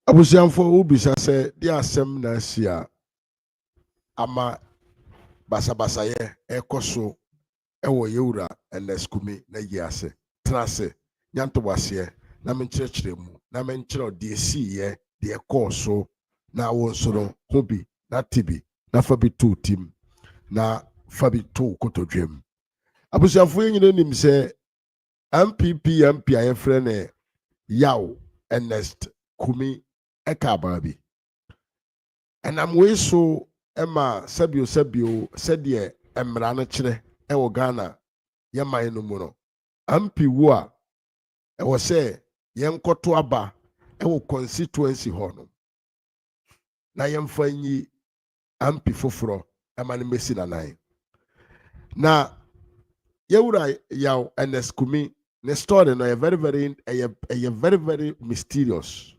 Abusianfo ubisa se di asem na asia ama basabasa ye ekoso ewo yewura eneskumi na yiase trase nyanto wase na menkyerɛkyerɛ mu na menkyerɛ de esi ye de ekoso na wonsoro hobi na tibi na fabi tu tim na fabi tu kotodwem abusianfo nyine nim se MPP ayefrɛ ne yaw Ernest Kumi Eka baby. And I'm way so Emma Sabio Sedie Emrana Chile Ewo Ghana Yama Enumuno. Ampi Wa Ewo say Yen Kotuaba Ewo Constituency Hono. Na Yem Fanyi Ampi Fufro Emani Messina Nine. Na Yewura Yaw Ernest Kumi ne story no a very mysterious.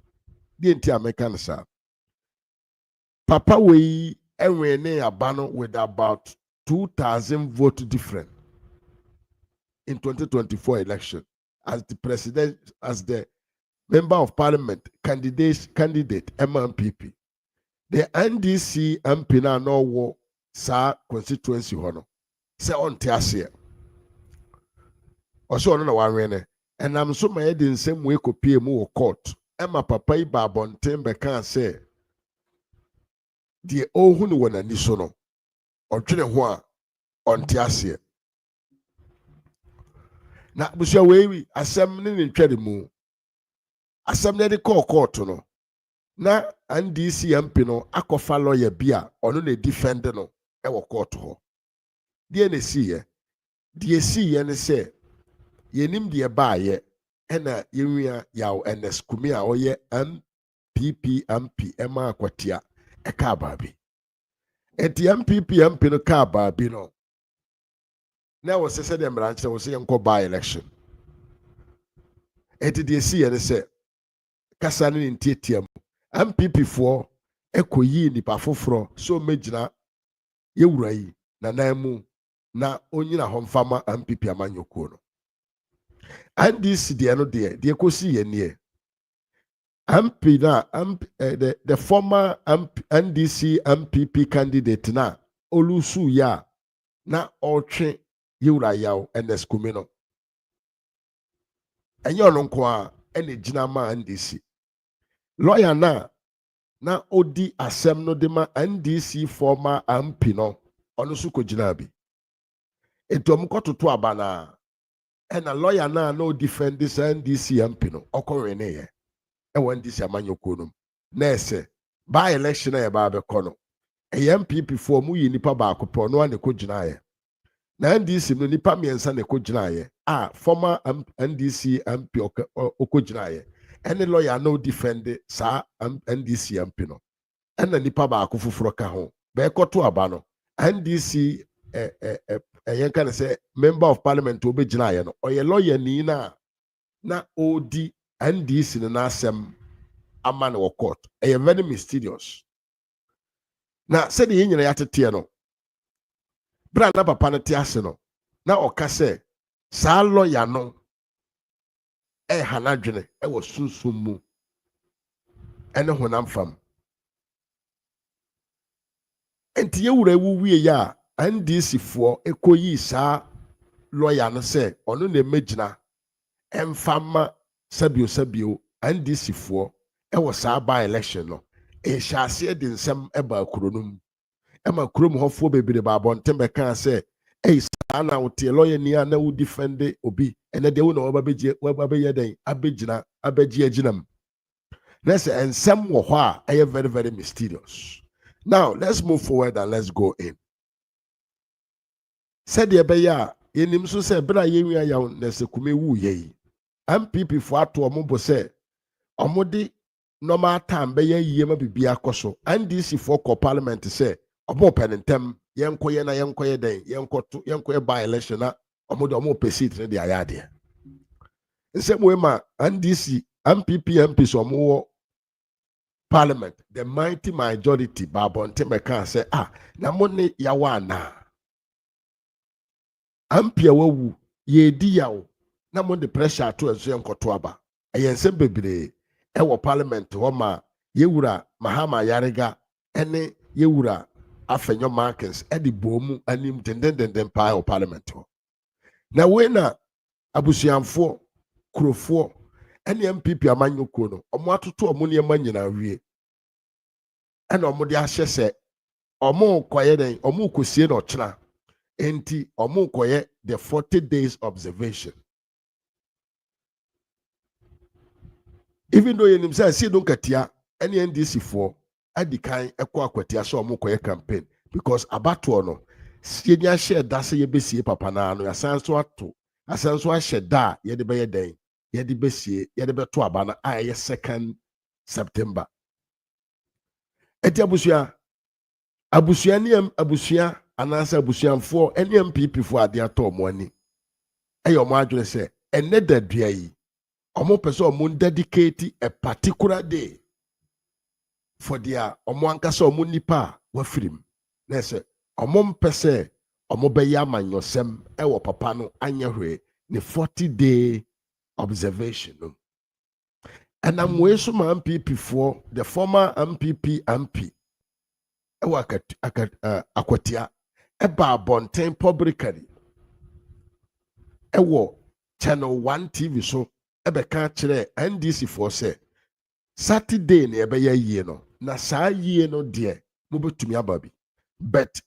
The entire mechanism. Papa we enwene abano with about 2,000 votes different in 2024 election as the president, as the member of parliament candidate MMPP. The NDC MP na no wo sa constituency hono. Se on tiasia. Oso ono na wanwene. And I'm so made in same way kopie mu court. Emma papa iba abonten beka say die ohunu wona ni so no odwene ho a onte ase na busia wewi asem ne ntwade mu asem ne de court no na NDC MP no akofa lawyer bia ono na defend no e wo court ho die na siye ne say yenim die baaye ena yenwia yaw Ernest Kumi a oye MPP MP ema Akwatia eka baabi eti MPP MP no ka baabi no na wo sese dem branch wo se yenko by election enti de si ene se kasa ne ntietiam MPP for ekoyi nipa foforo so megyina yewura yi na namu na onyina ho mfama MPP amanyoko no NDC de no de kosi ye ne MP na the former NDC MPP candidate na olusu ya na otwe yewura yaw NSKumi no enyo no nko a ene gina ma NDC lawyer na odi asem no de ma NDC former MP no ono su ko gina bi etom kototo abana ena lawyer na defend this NDC MP no okore ne ye e wan NDC amanyoko no na ese by election e ba be kono e MPP for mu yi nipa ba akopɔ no ane ko gina ye na NDC no nipa miensa ne ko gina ye former NDC MP oko gina ye any lawyer no defend sa NDC MP no ena nipa ba akofoforo ka ho be koto aba no NDC yen kan say member of parliament obe gina ye no oye lawyer ni na odi NDC na asem ama na court very mysterious na said the nyina yatete no bra na papa no te ase no na oka say sa lawyer no hanadwene wo sunsum mu ene honam fam enti yewura wu wie ya NDC fo ekoyi sa lawyer no say ono na emegina emfama sabio NDC fo wo sa ba election no hyase de nsem eba kuronum ema kurom hofo bebere ba bonten be kan say sa na wote lawyer ni na wo defend obi ene de wo na waba be yeden abegina abeji aginam let's say ensem wo ho a very very mysterious. Now let's move forward and let's go in. Said the beya yenim so say bra yenwia yaw na sekume wu ye MPP fo ato ombo say omode normal time be ye ma bibia koso NDC for parliament say omo penentem yenkoye na yenkoye den yenkoye by election na omode omo pesit ne de ayade nsem we ma NDC MPP MP so omo parliament the mighty majority babonte meka say na monne yawa na ampia wawu ye di yawo na mo de pressure to enso enkoto aba eyensem bebre e wo parliament ho ma yewura mahama yarega ene yewura Afenyo Markin e di bomu anim dendenden pa o parliament ho na we na abusuamfo kurofo ene MPP amanyoko no omo atoto omo ne manyina wie ene omo de ahye se omo koye den omo kosie na ochena enti omo koye the 40 days observation. Even though you say Asiedu Nketiah any NDC for adikan ekwa Akwatia so omo koye campaign because abato no sienya share da se ye besie papa na no asanso ahye da ye de be den ye de besie ye de beto aba na aye 2nd September. Eti abusua ni abusua anasa abusuamfo any MPP for ade ato omo ani eyo omo adwene se ene dadua yi omo pese omo dedicate a particular day for their omo ankasa omo nipa wafirim na se omo mpese omo be ya manyosem ewo papa no anyehwe ne 40-day observation no and I'm way so my MPP for the former MPP MP ewo Akwatia eba bonten publicly ewo channel 1 TV so ebe ka kire NDC for say Saturday na ebe yie no na saa yie no de mo betumi ababi but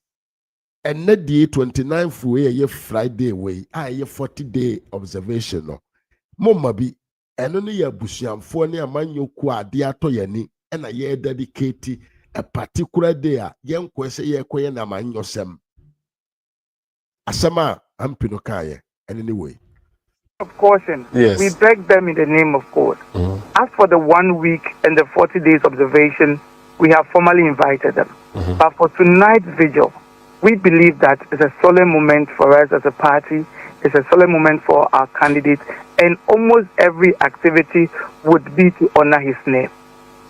enne die 29th we Friday we a 40-day observation no mo mabi eno ne ya busuamfo ne amanyoku ade ato yani na ye dedicate a particular day a yenko se ye koye na amanyosem asama ampino kaye anyway of caution. Yes. We beg them in the name of God. As for the 1 week and the 40 days observation, we have formally invited them. But for tonight's vigil, we believe that it's a solemn moment for us as a party. It's a solemn moment for our candidate, and almost every activity would be to honor his name.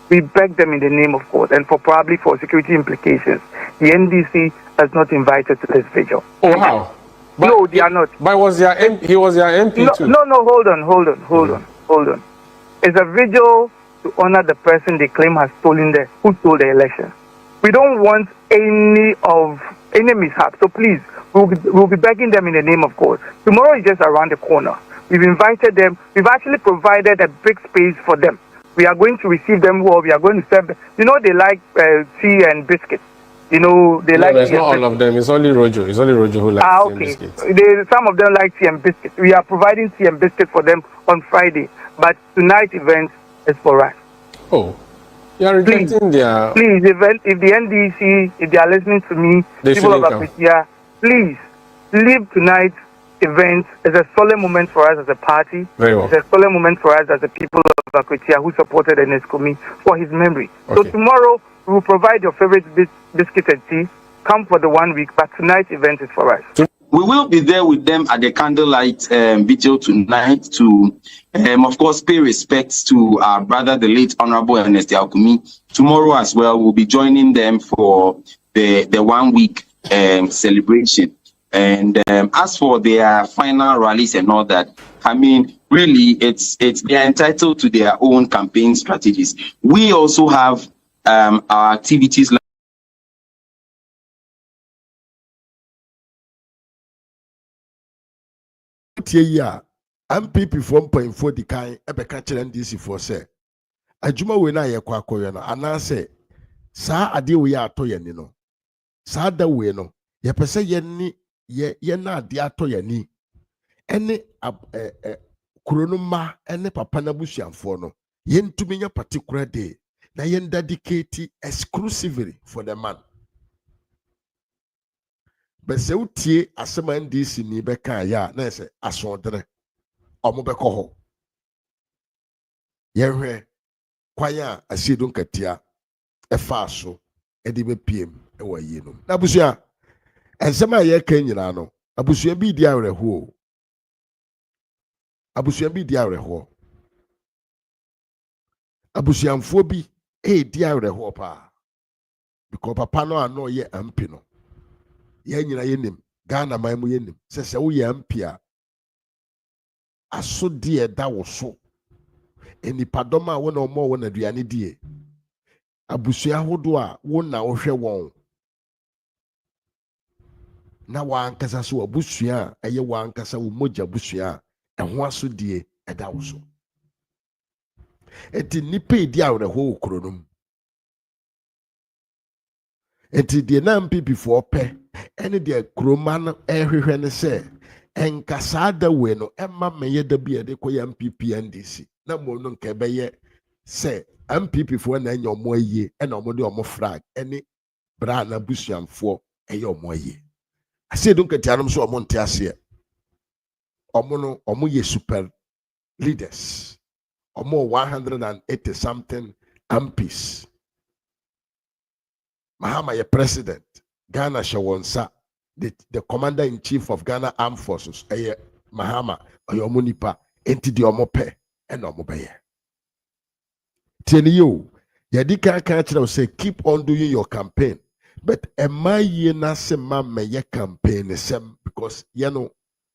We beg them in the name of God, and probably for security implications, the NDC has not invited to this vigil. Oh, how? But no, they are not. But he was their MP too. No, hold on. It's a vigil to honor the person they claim has who stole the election. We don't want any mishap. So please, we'll be begging them in the name of God. Tomorrow is just around the corner. We've invited them. We've actually provided a big space for them. We are going to receive them well. We are going to serve them. You know, they like tea and biscuits. You know, they like. It's not all of them. It's only Rojo. It's only Rojo who likes tea and biscuits. Some of them like tea and biscuits. We are providing tea and biscuits for them on Friday. But tonight's event is for us. Oh, you are rejecting their. Please, if the NDC, if they are listening to me, people of Akwatia, please leave tonight's event. It's a solemn moment for us as a party. Very well. It's a solemn moment for us as the people of Akwatia who supported NSCOMI for his memory. Okay. So tomorrow we will provide your favorite biscuit and tea. Come for the 1 week, but tonight's event is for us. We will be there with them at the candlelight vigil tonight to, of course, pay respects to our brother, the late Honorable Nketiah. Tomorrow as well, we'll be joining them for the 1 week celebration. And as for their final rallies and all that, I mean, really, they are entitled to their own campaign strategies. We also have our activities like MPP from point for the kind Ebeka NDC for say. Ajuma we na ye kwa koyo no anase saa ade we ya ato ye ni no saa da we no ye pese ye ni ye na ade ato ye ni ene kurono ma ene papa na busuanfo no ye ntumi nya particular day na ye dedicate exclusively for the man. But se utie asema NDC ni beka ya na se asodere omo beko ho ye hwe kwanya Asiedu Nketiah efa so edi be piem e wa yi no na busua ensema ye kan nyina no abusua bi di awerho abusuanfo bi di awerho pa because papa no ano ye ampi no ye nyina yenim Ghana man mu yenim se wo ye ampi a aso die da wo so enipadom a wo na omo wo na duane die abusua hodo a wo na wo hwe won na wankasa so abusua eye wankasa wo moja abusua ho aso die da wo so enti nipa di awerho okronom enti die na mpipi fo pe ene de kroma no ehwehwe ne se enkasa da we no emma meye da bia de koya MPP NDC na mo no nke beye se MPP fo na anya omo aye ena omo de omo flag ene bra na busuanfo eye omo aye Asiedu Nketiah no so omo nte ase omo no omo ye super leaders omo 180 something MPs Mahama ye president Ghana Shawonsa the commander-in-chief of Ghana Armed Forces, Mahama, Oyomonipa, enti di omope, and omobeye. Tell you, Yadika can't say keep on doing your campaign, but am I na se meye campaign because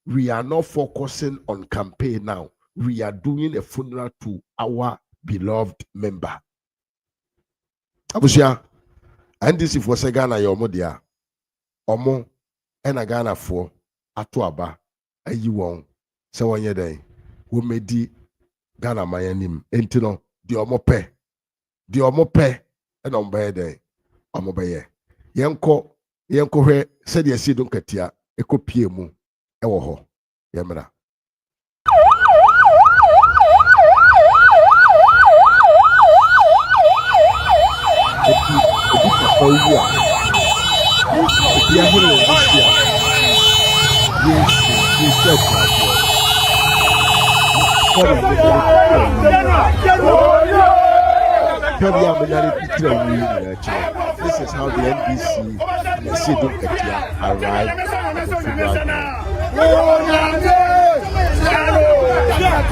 we are not focusing on campaign now. We are doing a funeral to our beloved member. Abusia, and this is for Ghana yomodia, omo. Ena Ghana for ato aba ayi won se wonye den wo medi Ghana mayanim enti no di omo pe ena ombaye den omo baye yenko hwe se de Asiedu Nketiah ekopie mu ewo ho yemra This is how the NDC and Asiedu Nketiah arrived at the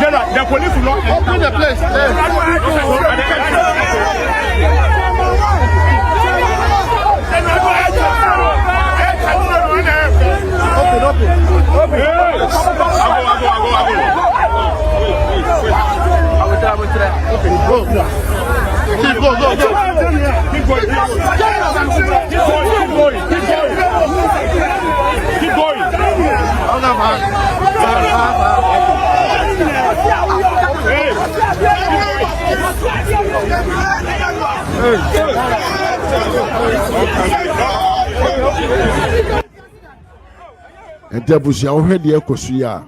General, the police will not open the place. Keep going. And Debusia already a Kosuya.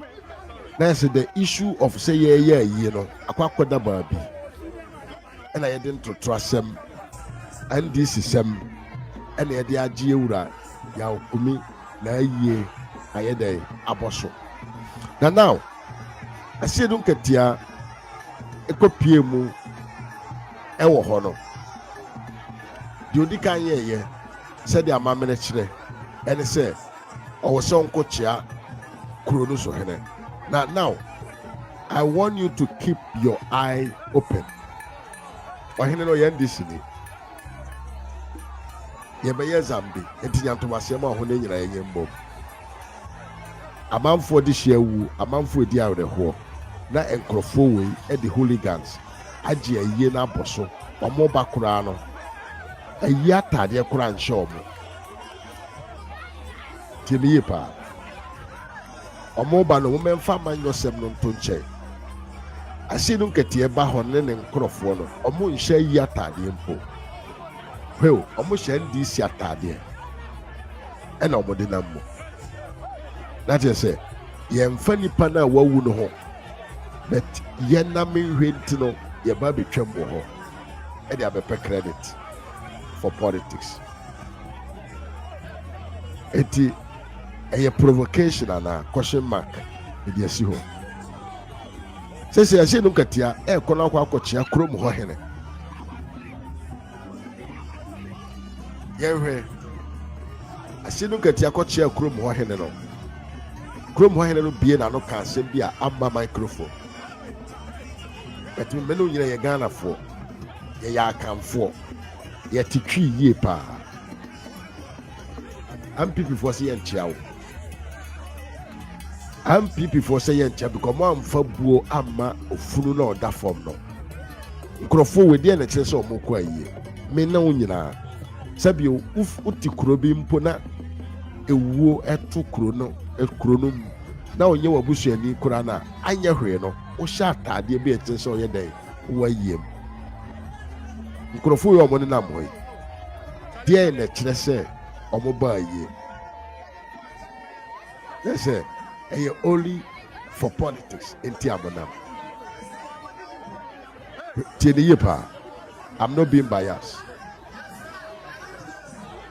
That's the issue of say, you know, Akwatia Baby. And I didn't trust him. And this is him. And the idea Jiura, Yaukumi, Naye, Ayede, Aboso. Now, Asiedu Nketiah, Ekopiemu, Ewo Hono. The Odika said the Amamenechre, and said, our son Kochia, Kurono Sohene. Now, I want you to keep your eye open. Wahino NDC. Yebeye Zambi, Etiyanto Wasema Honeyra Yembo. A man for this year, a man for the hour, na enkrofo we the hooligans. Aji a yena boso, or more bakurano. A yata de Kuran show. Timipa. Or more ban a woman farman yourself non tunche. Asiedu Nketiah Bahon and Crofwono, or moon share yata the impo. Well, almost NDC atade and omode nammo. That is say, yemfa nipa na wawu no ho. But yena me hwenti no ye ba betwam ho. E dey abepe credit for politics. Eti a provocation and a question mark in the asi ho. Say Asiedu Nketiah e kono kwa akochia krom ho hene. Yewe Asiedu Nketiah Akwatia krom ho hene no. Krom ho hene no bie na no ka asem bia amba microphone. But me no nyina ye Ghana fo. Ye ya akamfo. Ye titwi yie pa. Am people for say enchia wo. Am people for say enchia because mo amfa buo amma ofunu na oda form no. Nkrofo we de na kire se omoko ayie. Me na wo nyina Sabio uti kuro bi mpo na ewuo eto kuro no na onye wabusuani kura na anya hwe no wo sha atade bi etin so ye den wo ayiem nkrofo yo mo ne na moy die na kire se omo ba ayie say only for politics enti abonam tieni yepa. I'm not being biased.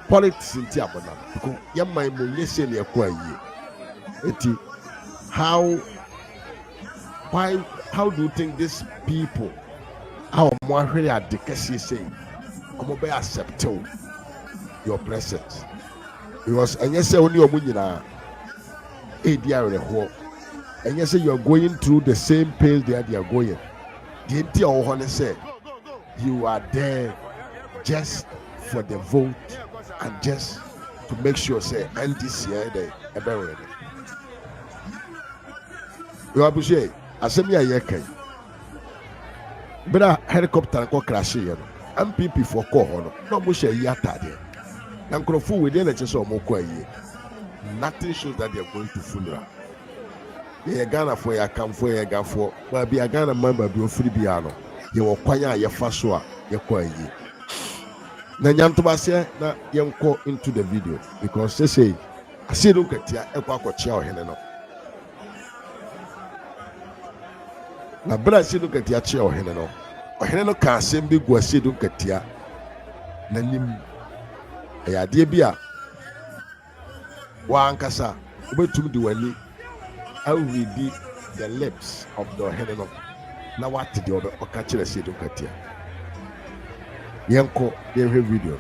Politics in Tiabona, because Yamai Munyesen Yakwaye. Eti, how do you think these people, how more really are the case saying, come over accept your presence? Because and you say only your money na ADR the whole, and you say you are going through the same pace they are going. The entire say you are there just for the vote. And just to make sure, say, NDC, they are buried. You are busy. I said, me a year. But a helicopter go crash here. And people for call, no bush a yata there. And Crofu within a chest or more. Nothing shows that they are going to funeral. They are Ghana for your come for your gun for, but be a Ghana member, be a free piano. You will choir your faswa, your choir. Na nyantobase na yenko into the video because they say Asiedu Nketiah Akwatia ohene no na bra Asiedu Nketiah chia ohene no ka asem bi gu Asiedu Nketiah na nim ayade bia wa ankasa obetum di wani awridi the lips of the ohene no na what the other okachira Asiedu Nketiah Yanko, they have video.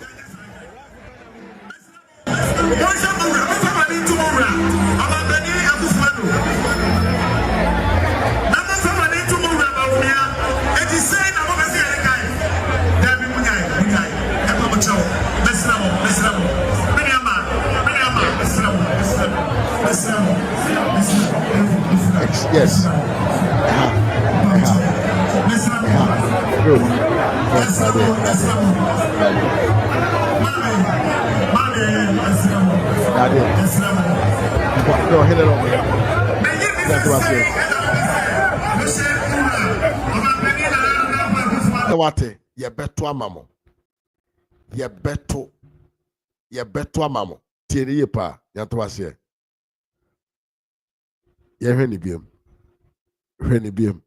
Yes. Good. Yes, I did. No, hit it on me. That's what I said. What? You better amamo. You better amamo. Tieni yepa. Yanto what I said. You hear me? Ready beam.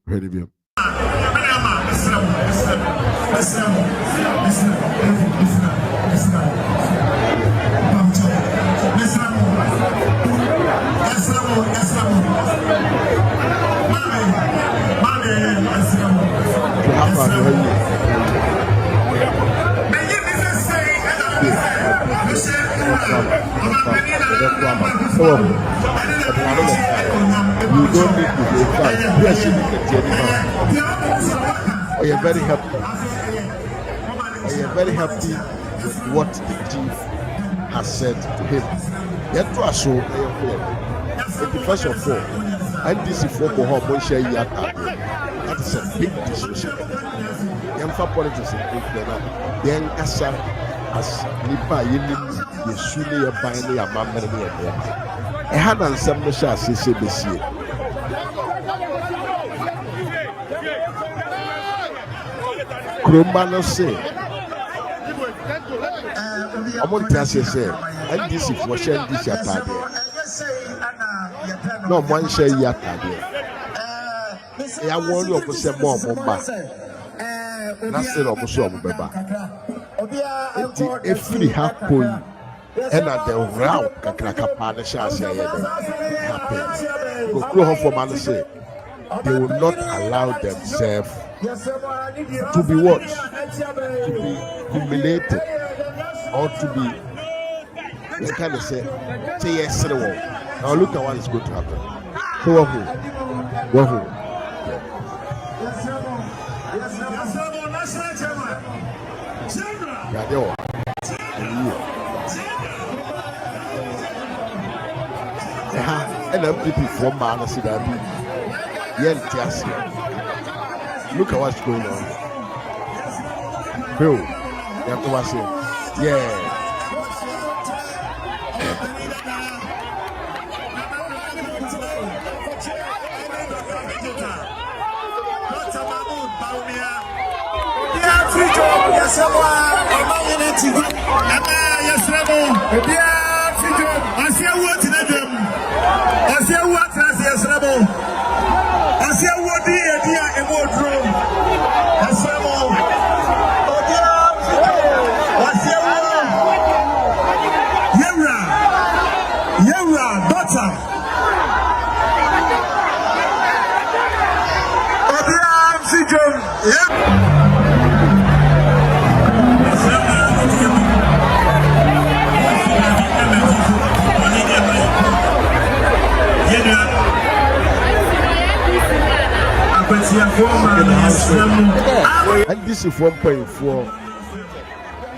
You don't need to be fine. Yes, you are you very happy? Are you very happy with what the chief has said to him? Yet to us, first of all, NDC for Bohom share yet. That is a big discussion. Young for politics, then as Nipa Yini, the Sunni, a binary, a mamma, I had on some shots, he said this year. Kromano say, I want to say, NDC for sharing this attack. No one share yet. I want you to say more, that's it, almost over, if we have point. And at the route, Kakrakapana shall say, they will not allow themselves to be what? To be humiliated or to be, they kind of say yes, now look at what is going to happen. Go home. And MPP from Manasidabi. Yes. Look at what's going on. Bro, you have to watch it. Yeah. And this is 1.4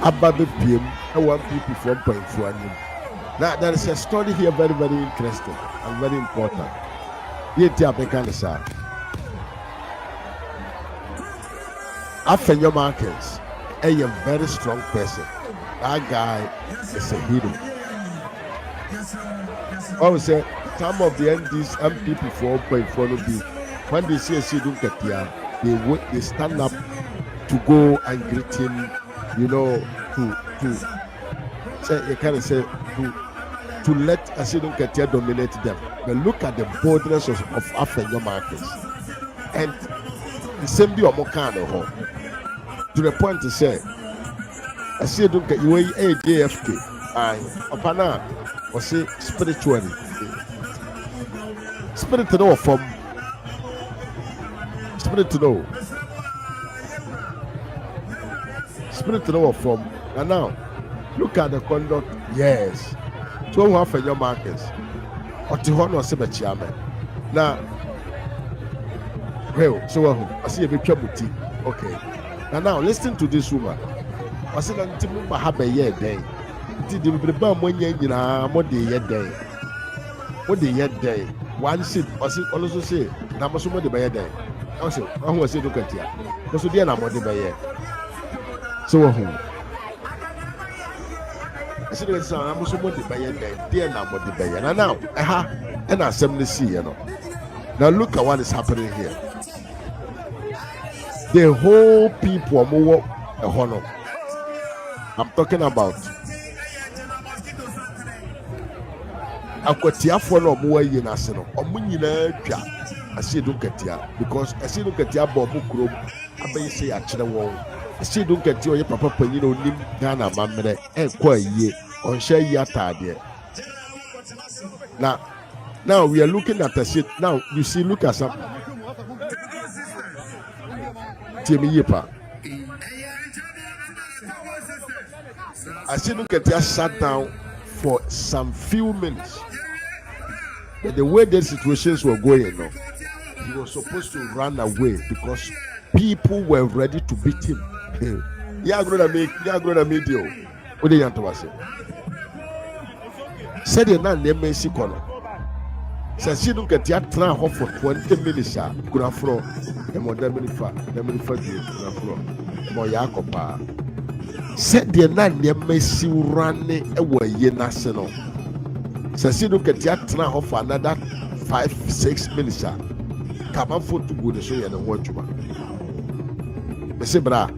about the PM and 1 PP 1.4. Now there is a story here very, very interesting and very important. Afenyo Markin, a very strong person. That guy is a hero. I would say some of the NDC MPP 4.4 will be when they see Asiedu Nketiah, they stand up to go and greet him, to say you kind of say to let Asiedu Nketiah dominate them. But look at the boldness of Afenyo Markin. And the same be Omokano to the point to say Asiedu Nketiah a JFK and Opana or say spiritually. Spirit to know from Spirit to know from. And now look at the conduct. Yes, So we have Afenyo Markin. Otihono Sebechiame. Now, well, so I see a bit buti. Okay. Now listen to this woman. I said that Timumba have a year day. Did the bomb when you know what the year day? What the year day? One seat, I also say, Namasuma de Bayer day. Also, I was saying, look at here. Because we are not the Bayer. So, I said, I'm so much the Bayer day. Dear, now what the Bayer. And now, and I assembly see, you know. Now, look at what is happening here. The whole people are more a honor. I'm talking about Akwatia for no more in Arsenal. Asiedu Nketiah, because Asiedu Nketiah Bobu Kuro, I say a channel. Asiedu Nketiah, your papa, you know, Nim Ghana, Mamma, and quite ye on share yata there. Now we are looking at the shit. Now you see, look at some Timmy Yipa. Asiedu Nketiah sat down for some few minutes. But the way the situations were going on, he was supposed to run away because people were ready to beat him. Yeah, I'm gonna make you. What do you want to say? Said you're not named Messi Corner. Says she don't get your try for 20 minutes. Good afro, and more than many fat, good afro, more Yakopa. Said you're not named Messi running away, ye national. Says she don't get your try for another 5-6 minutes. Come on, for to go to show you and watch you. Mr. Bra,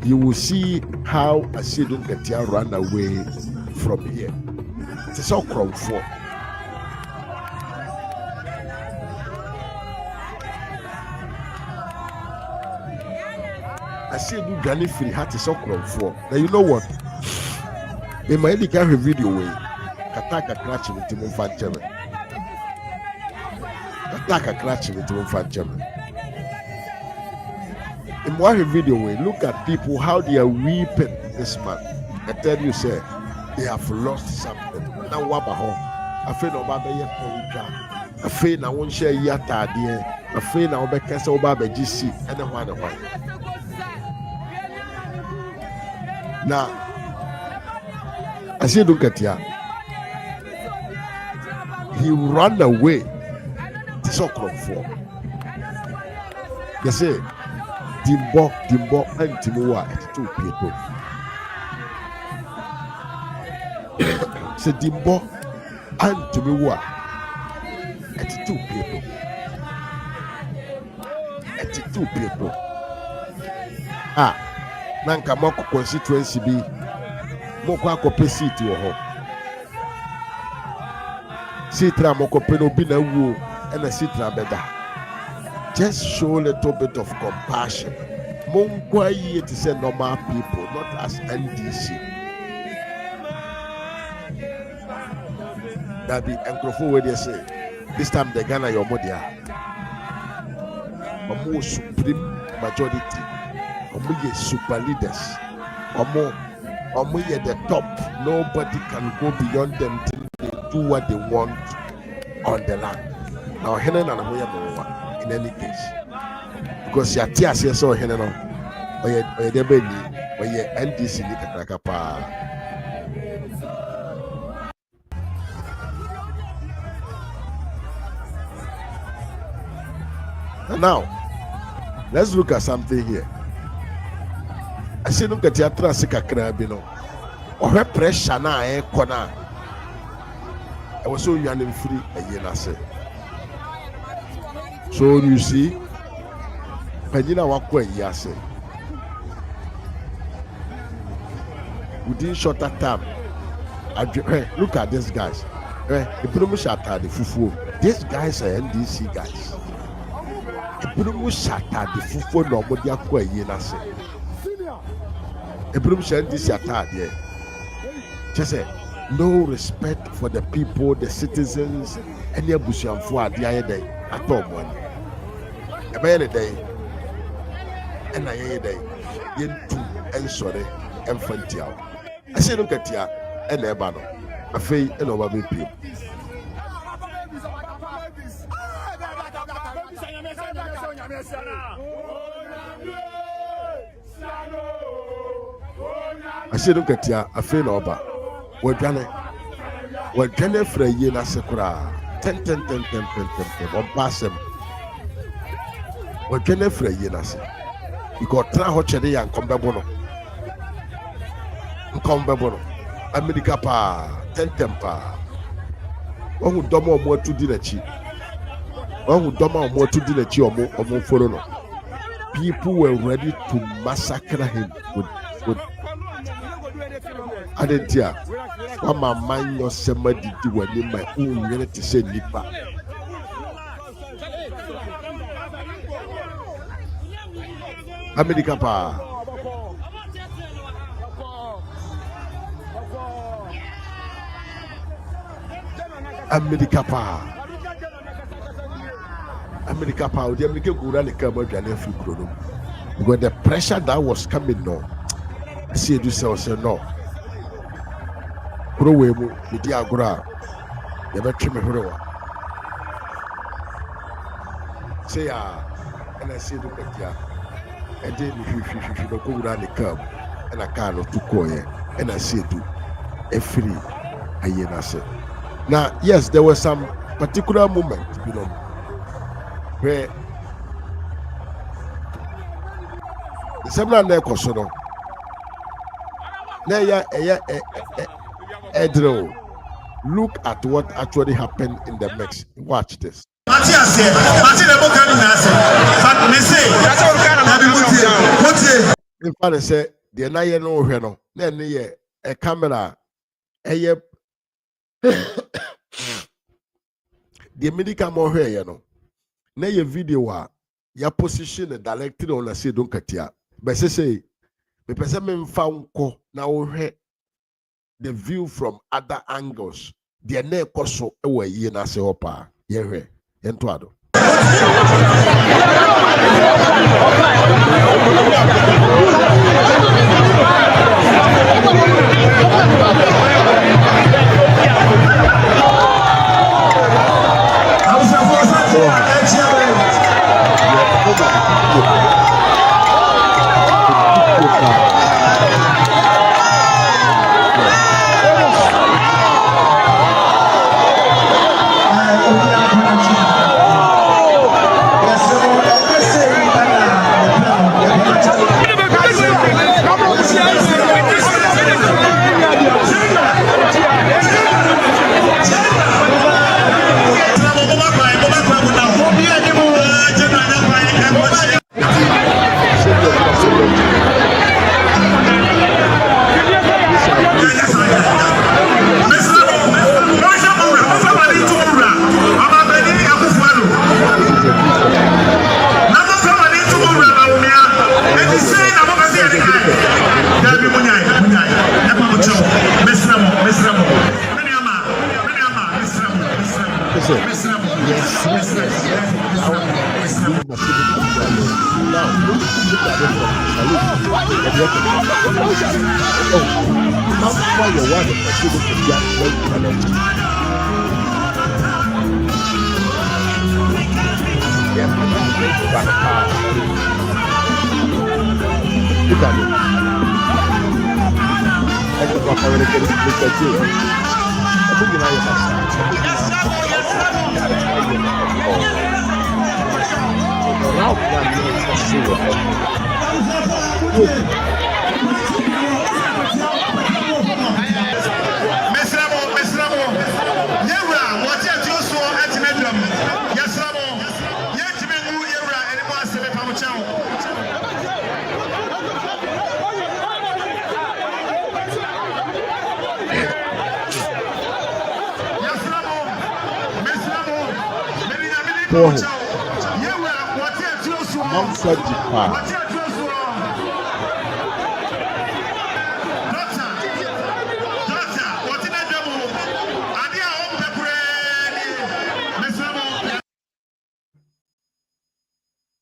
you will see how Asiedu Nketiah run away from here. It's all crowd for. Asiedu Gani free hat is all crowd for. Now you know what? In my education video way, Kataka clutch with Timon Fancham. Kataka clutch with Timon Fancham. In one video way, look at people how they are weeping this man. I tell you, sir, they have lost something. Now Wabaho, Afenyo Markin, Afenyo won't share yata dear, Afenyo Bekasa Obaba GC, and the one. Now, Asiedu Nketiah, he ran away to Sokrom for. They say, Dimbo, and Timua at 2 people. Say Dimbo and Timua at 2 people. At 2 people. Nanka Moko Constituency be Moko Akope seat to home. Sitra Moko Peno Bina Wu and a Sitra Beda. Just show a little bit of compassion. Mongwaye to say normal people, not as NDC. That be Enkrofo where they say, this time they Ghana your modia. Omo supreme majority. Omo super leaders. Omo the top. Nobody can go beyond them till they do what they want on the land. Now, Helen and Amoya Mowa. In any case, because your tears here so Helen or your NDC Nikakapa. Now, let's look at something here. I see look at your Trasika Crabino or her pressure now, corner. I was so young and free a year. So you see, Pagina Wakwe Yase. Within shorter time, look at these guys. The Brumusata, the Fufu. These guys are NDC guys. The Brumusata, the Fufu, nobody Akwe Yenase. The Brumusata, NDC, yeah. Just say, no respect for the people, the citizens, and your Bushan for the other day. At all money. A man day, and I day, yen two and sorry, and Frontier. I say, look at ya, and Ebano. afei ɛna ɔba bɛpiem. Asiedu Nketiah afei na ɔba wadwane fra yie n'ase koraa ten ɔmpa asɛm wadwane fra yie n'ase because ɔtena hɔ kyɛde yɛ nkɔmbɛbo no America paa ten paa ɔhu dɔm a ɔmo atu di n'akyi ɔmo foro no. People were ready to massacre him with Adentia. Wama man yourself did when in my own unity say nipa. America pa. America pa. The American Gura the Cabo Janef Chrono. Because the pressure that was coming no. Asiedu say no. Pro wemu midi agora ye betwe me hwerewa say ya and Asiedu Nketiah e dey me hwehwehwe no ko wura ne cab and a car no to koye and Asiedu e free aye na say. Now yes, there was some particular moment, you know, where the seminar na ekoso no na ya Edro, look at what actually happened in the mix. Watch this. In fact, say the na ye no hwe no na ne ye a camera the medical mo hwe ye no na ye video a ya position directly on Asiedu Nketiah. But say me pese me mfa nko na wo hwe the view from other angles. The ne koso ewe ye na se hopa ye hwe ento ado.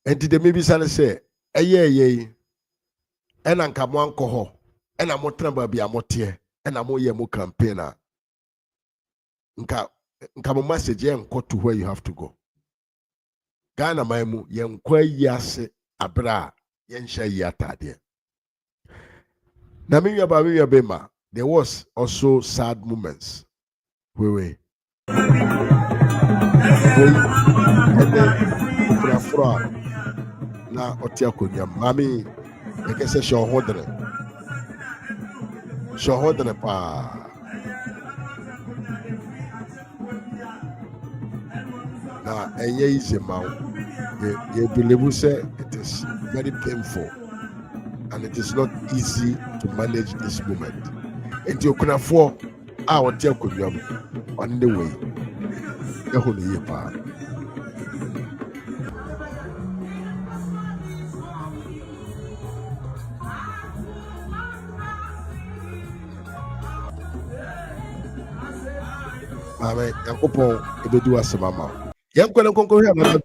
And the maybe son say, a ye, and Anka Mwanko, and I'm more tremble be a motier, and I'm more campaigner. nka mo message yen go to where you have to go. Ghana maimu yen kwa yase abra yen sha yatade. Na me bema, there was also sad moments. We na otia konya mami ekese sho hodre pa na enye easy ma you believe say it is very painful and it is not easy to manage this moment. And you can afford our teacunyam on the way. The whole year. Amen. Yankopon ebedu asemama. Yankwele konko here na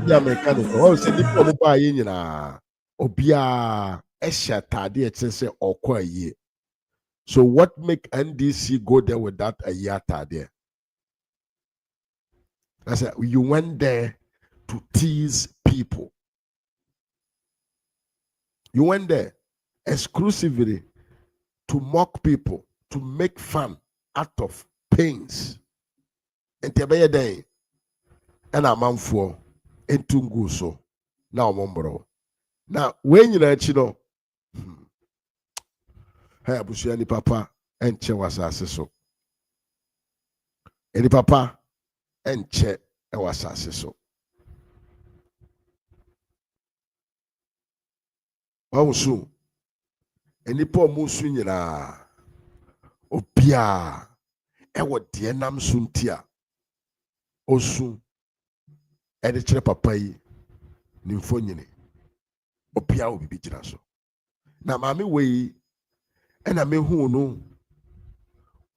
ya mechanical. Oh, say nipa mo ba yi nyina obia ehya tade etese okwa yi. So what make NDC go there with that a year tade? I said you went there to tease people. You went there exclusively to mock people, to make fun out of pains. And tebeye day, and a man for entungu so now mombro. Now when you know, hey abusuani papa and che wasase so. Eni papa and che wasase so. Wawusu enipo musu nyina obia ewo de nam suntia osu ede kire papa yi ni mfo nyine obia obibi gina so na maame wei ena mehu no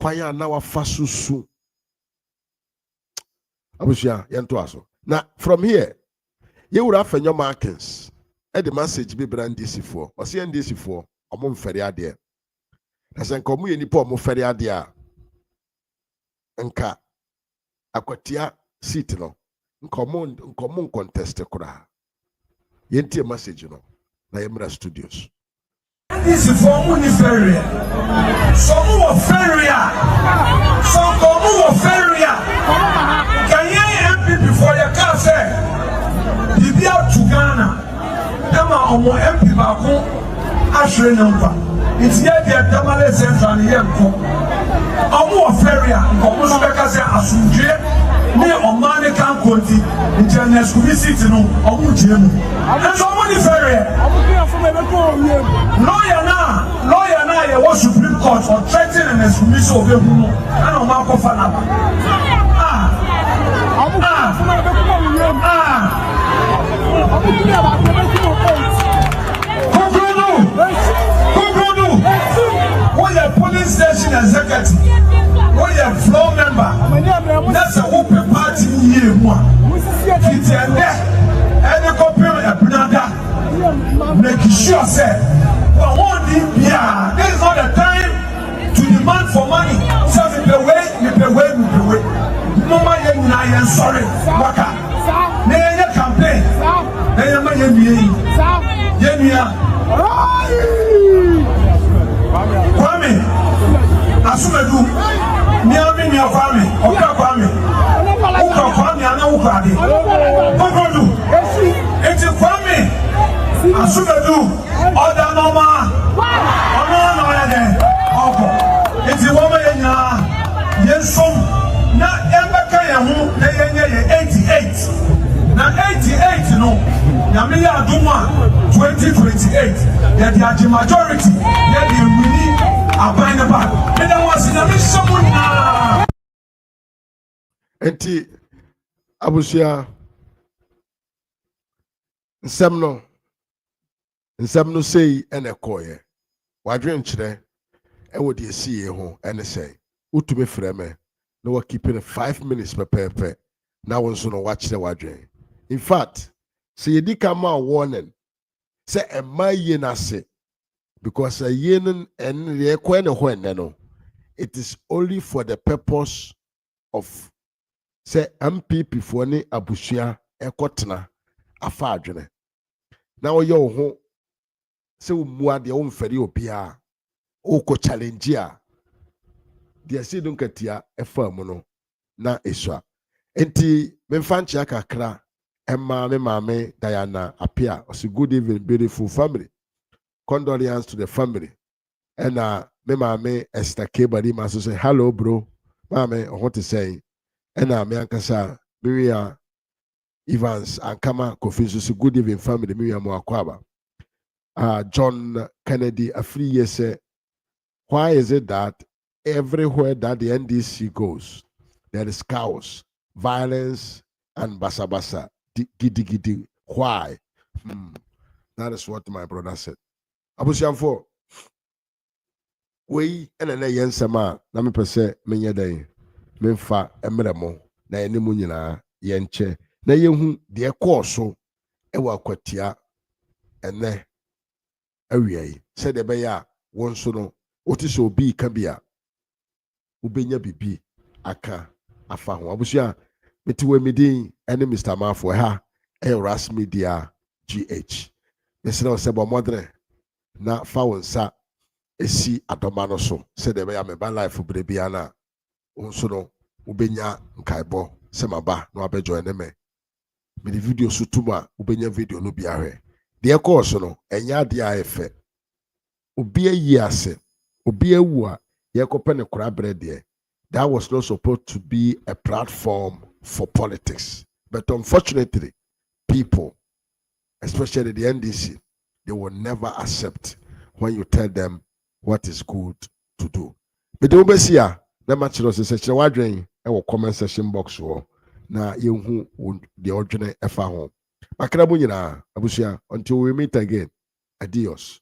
kwaya na wafa susu abusia yento aso na from here you would Afenyo Markins the message be brand NDC for or see NDC for among Feriadia. As an community poor Muferiadia Nka Akwatia seat no common contest kura. Yenti message no na Emra Studios. NDC for Muniferia. Some more Feria. Some more Feria. Can you MP before your car say? You be out to Ghana. Dama omo MP bako ashre number it's here the Damale Central yemko omo feria omo speaker say asunje ni omane kan konti internet community no omo jemu and so many feria lawyer na ye was Supreme Court for threatening and excommunication of ehuno and o ma ko fa na What your police station executive, what your floor member, that's a whooping party here. It's a net, and a copy of another. Make sure, sir, this is not the time to demand for money. So, if the way, Mama, I'm sorry, Waka. They campaign. They are my Kwame, Asiedu, Niami Kwame, Oka Kwame, Oka Kwame, Ana Ukadi. Ogodu, eti Kwame, Asiedu, Oda Noma, Ono Noyade, Oko, eti Woma Yenya, Yensom, na Embeka Yahu, na Yenye 88. Na 88 no, Yami Aduma 2028. They're the majority. They're the winning abidable. And there was in a someone now. Enti abusia nsem no sei ene koye wadwen kire e wo de sie ho ene sei utumi freme no wa keep it 5 minutes pepepe na won so no wa kire wadwen In fact, say you come out warning. Say a my yen say because a yen and the it is only for the purpose of say MPP for ni abusia ekotena afa adwene. Now yo ho say umua de umferi opia oko challenge ya de Asiedu Nketiah efam no na esua. Enti memfanchi akakra Emma me mame Diana appear. Say good evening, beautiful family. Condolence to the family. And me mame Esther Kebadi must say hello, bro. Mame, what is saying? And me ankasa Miriam Evans and Kama Kofi so good evening, family. Miriam Mwakwaba. John Kennedy a free year say, why is it that everywhere that the NDC goes, there is chaos, violence, and basa? Gidi. Why? That is what my brother said. Abusiamfo, we ene yensema na me pese menye den memfa emremo na enemu nyina yenche na yehu de ekooso ewa Akwatia ene awiei se de be ya wonso no otise obi ka bia ubenya bibi aka afa ho. Abusia metiwe midin ene Mr. Mafo ha Ras Media GH. Mesra osebo modern na fa wonsa esi adoma no so se de be ya me ba life brebia na wonso no ubenya nkaibo se maba no abejo ene me the video so tuma ubenya video no bia hwe de course no enya de ayefe obi ayi ase obi awu a yekope ne kura brede. That was not supposed to be a platform for politics, but unfortunately people, especially the NDC, they will never accept when you tell them what is good to do. But the obesia na matchlo se se wadwen e wo comment section box wo na yehu the ordinary efa ho. Makra bu nyina abusia until we meet again. Adios.